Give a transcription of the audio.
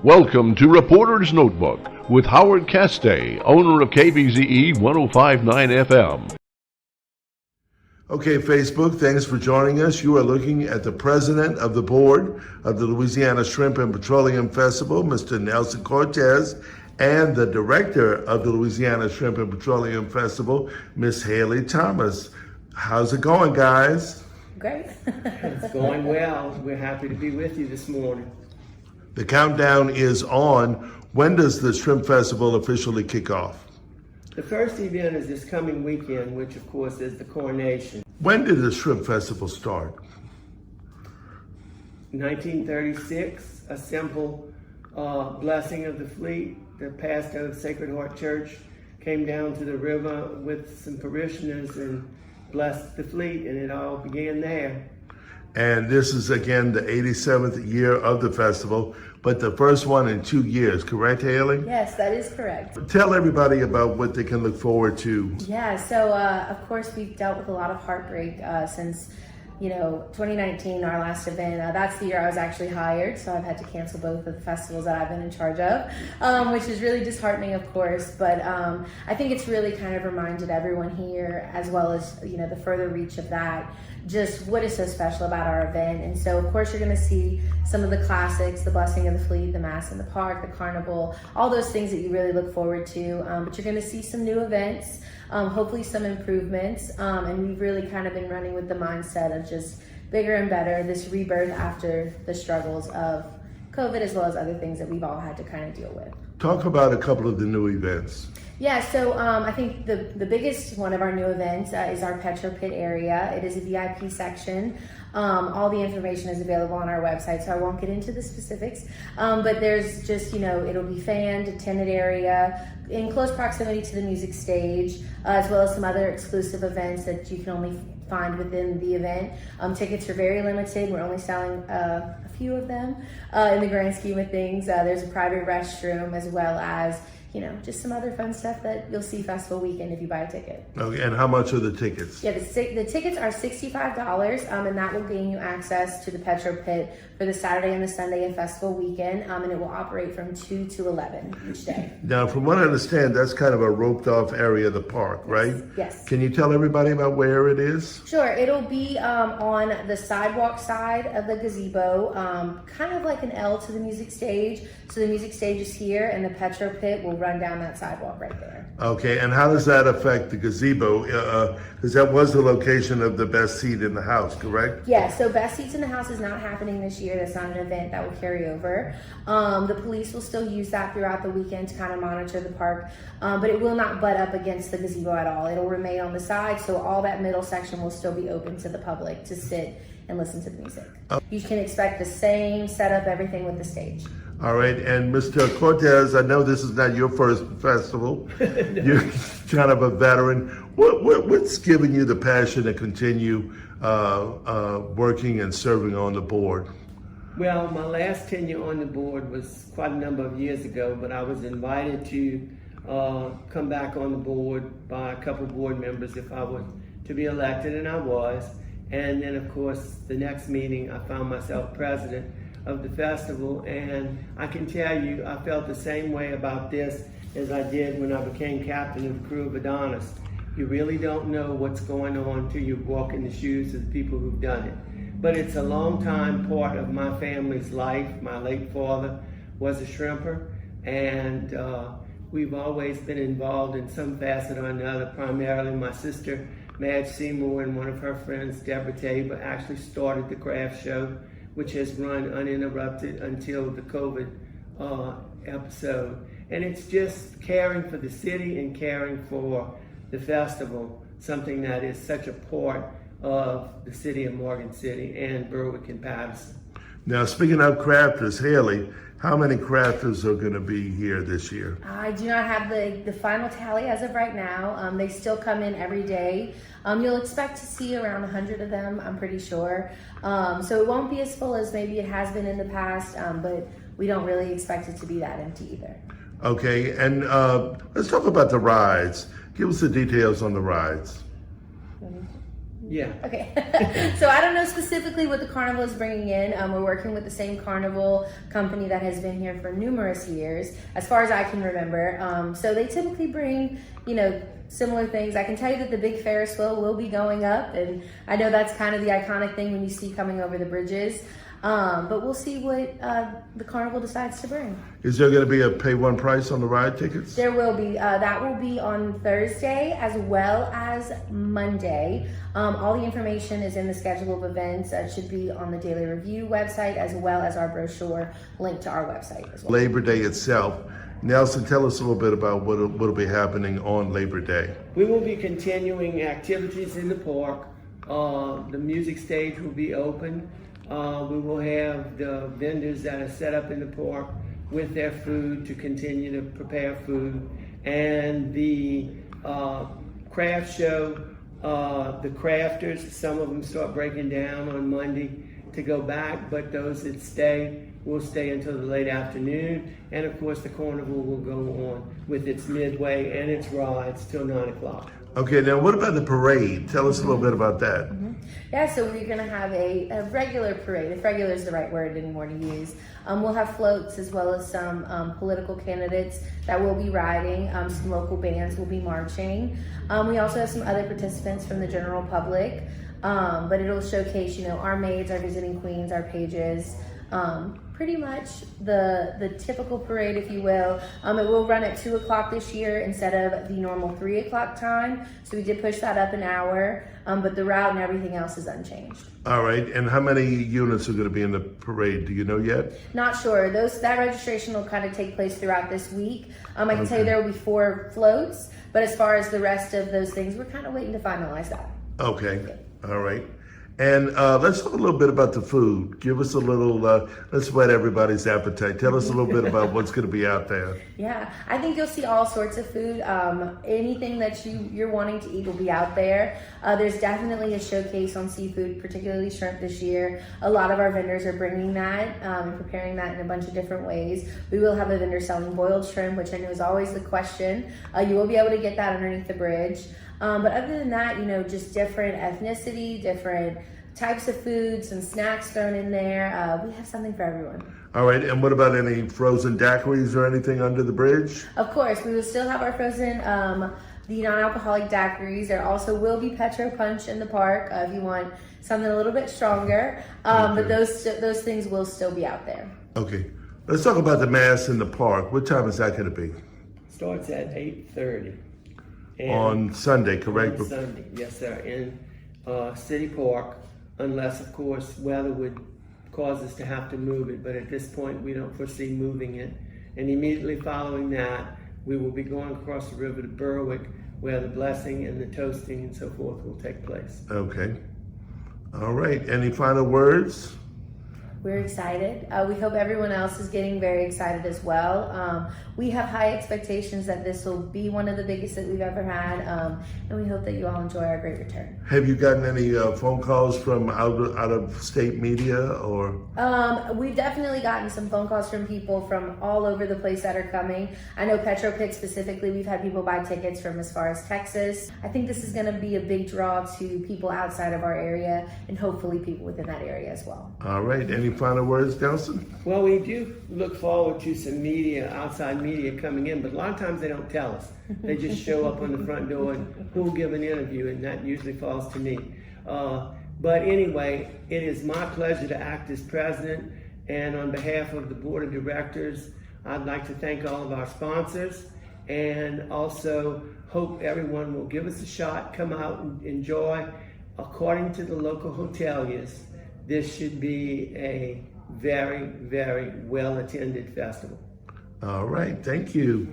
Welcome to Reporter's Notebook with Howard Castay, owner of KBZE 105.9 FM. Okay, Facebook, thanks for joining us. You are looking at the president of the board of the Louisiana Shrimp and Petroleum Festival, Mr. Nelson Cortez, and the director of the Louisiana Shrimp and Petroleum Festival, Miss Haley Thomas. How's it going, guys? Great. It's going well. We're happy to be with you this morning. The countdown is on. When does the Shrimp Festival officially kick off? The first event is this coming weekend, which of course is the coronation. When did the Shrimp Festival start? 1936, a simple blessing of the fleet. The pastor of Sacred Heart Church came down to the river with some parishioners and blessed the fleet, and it all began there. And this is again the 87th year of the festival, but the first one in 2 years, correct, Haley? Yes, that is correct. Tell everybody about what they can look forward to. Yeah, so of course we've dealt with a lot of heartbreak since 2019, our last event. That's the year I was actually hired, so I've had to cancel both of the festivals that I've been in charge of, which is really disheartening, of course. But I think it's really kind of reminded everyone here, as well as the further reach of that, just what is so special about our event. And so, of course, you're going to see some of the classics: the Blessing of the Fleet, the Mass in the Park, the Carnival, all those things that you really look forward to. But you're going to see some new events. Hopefully some improvements, and we've really kind of been running with the mindset of just bigger and better, this rebirth after the struggles of COVID, as well as other things that we've all had to kind of deal with. Talk about a couple of the new events. Yeah, so I think the biggest one of our new events is our Petro Pit area. It is a VIP section. All the information is available on our website, so I won't get into the specifics. But there's just, it'll be fanned, a tented area in close proximity to the music stage, as well as some other exclusive events that you can only find within the event. Tickets are very limited. We're only selling a few of them in the grand scheme of things. There's a private restroom, as well as just some other fun stuff that you'll see festival weekend if you buy a ticket. Okay, and how much are the tickets? Yeah, the tickets are $65, and that will gain you access to the Petro Pit for the Saturday and the Sunday and festival weekend, and it will operate from 2 to 11 each day. Now, from what I understand, that's kind of a roped off area of the park, right? Yes. Can you tell everybody about where it is? Sure, it'll be on the sidewalk side of the gazebo, kind of like an L to the music stage. So the music stage is here, and the Petro Pit will run down that sidewalk right there. Okay, and how does that affect the gazebo? Because that was the location of the best seat in the house, correct? Yeah, so Best Seats in the House is not happening this year. That's not an event that will carry over. The police will still use that throughout the weekend to kind of monitor the park, but it will not butt up against the gazebo at all. It'll remain on the side, so all that middle section will still be open to the public to sit and listen to the music. You can expect the same setup, everything with the stage. All right, and Mr. Cortez, I know this is not your first festival. No. You're kind of a veteran. What's giving you the passion to continue working and serving on the board? Well, my last tenure on the board was quite a number of years ago, but I was invited to come back on the board by a couple of board members if I was to be elected, and I was. And then, of course, the next meeting, I found myself president of the festival, and I can tell you, I felt the same way about this as I did when I became captain of the crew of Adonis. You really don't know what's going on till you walk in the shoes of the people who've done it. But it's a long time part of my family's life. My late father was a shrimper, and we've always been involved in some facet or another. Primarily my sister, Madge Seymour, and one of her friends, Deborah Tabor, actually started the craft show, which has run uninterrupted until the COVID episode. And it's just caring for the city and caring for the festival, something that is such a part of the city of Morgan City and Berwick and Patterson. Now, speaking of crafters, Haley, how many crafters are going to be here this year? I do not have the final tally as of right now. They still come in every day. You'll expect to see around 100 of them, I'm pretty sure. So it won't be as full as maybe it has been in the past, but we don't really expect it to be that empty either. Okay, and let's talk about the rides. Give us the details on the rides. Yeah. Okay. So I don't know specifically what the carnival is bringing in. We're working with the same carnival company that has been here for numerous years, as far as I can remember. So they typically bring, similar things. I can tell you that the big Ferris wheel will be going up, and I know that's kind of the iconic thing when you see coming over the bridges. But we'll see what the carnival decides to bring. Is there going to be a pay one price on the ride tickets? There will be. That will be on Thursday as well as Monday. All the information is in the schedule of events. It should be on the Daily Review website as well as our brochure linked to our website as well. Labor Day itself. Nelson, tell us a little bit about what will be happening on Labor Day. We will be continuing activities in the park. The music stage will be open. We will have the vendors that are set up in the park with their food to continue to prepare food. And the craft show, the crafters, some of them start breaking down on Monday to go back, but those that stay will stay until the late afternoon. And of course, the carnival will go on with its midway and its rides till 9 o'clock. Okay, now what about the parade? Tell us a little bit about that. Yeah, so we're going to have a regular parade, if regular is the right word anymore to use. We'll have floats as well as some political candidates that will be riding. Some local bands will be marching. We also have some other participants from the general public, but it'll showcase, our maids, our visiting queens, our pages. Pretty much the typical parade, if you will. It will run at 2 o'clock this year instead of the normal 3 o'clock time. So we did push that up an hour, but the route and everything else is unchanged. All right, and how many units are going to be in the parade? Do you know yet? Not sure. That registration will kind of take place throughout this week. I can tell you there will be 4 floats, but as far as the rest of those things, we're kind of waiting to finalize that. Okay, all right. And let's talk a little bit about the food. Give us a little, let's whet everybody's appetite. Tell us a little bit about what's going to be out there. Yeah, I think you'll see all sorts of food. Anything that you're wanting to eat will be out there. There's definitely a showcase on seafood, particularly shrimp this year. A lot of our vendors are bringing that and preparing that in a bunch of different ways. We will have a vendor selling boiled shrimp, which I know is always the question. You will be able to get that underneath the bridge. But other than that, just different ethnicity, different types of foods and snacks thrown in there. We have something for everyone. All right, and what about any frozen daiquiris or anything under the bridge? Of course, we will still have our frozen, the non-alcoholic daiquiris. There also will be Petro Punch in the park if you want something a little bit stronger. But those things will still be out there. Okay, let's talk about the mass in the park. What time is that going to be? Starts at 8:30. On Sunday, correct? On Sunday, yes, sir, in City Park, unless, of course, weather would cause us to have to move it. But at this point, we don't foresee moving it. And immediately following that, we will be going across the river to Berwick, where the blessing and the toasting and so forth will take place. Okay. All right. Any final words? We're excited. We hope everyone else is getting very excited as well. We have high expectations that this will be one of the biggest that we've ever had, and we hope that you all enjoy our great return. Have you gotten any phone calls from out of state media or? We've definitely gotten some phone calls from people from all over the place that are coming. I know Petro Pit specifically, we've had people buy tickets from as far as Texas. I think this is going to be a big draw to people outside of our area and hopefully people within that area as well. All right. Any final words, Nelson? Well, we do look forward to some media, outside media coming in, but a lot of times they don't tell us. They just show up on the front door and who'll give an interview, and that usually falls to me. But anyway, it is my pleasure to act as president, and on behalf of the board of directors, I'd like to thank all of our sponsors and also hope everyone will give us a shot, come out and enjoy. According to the local hoteliers, this should be a very, very well-attended festival. All right. Thank you.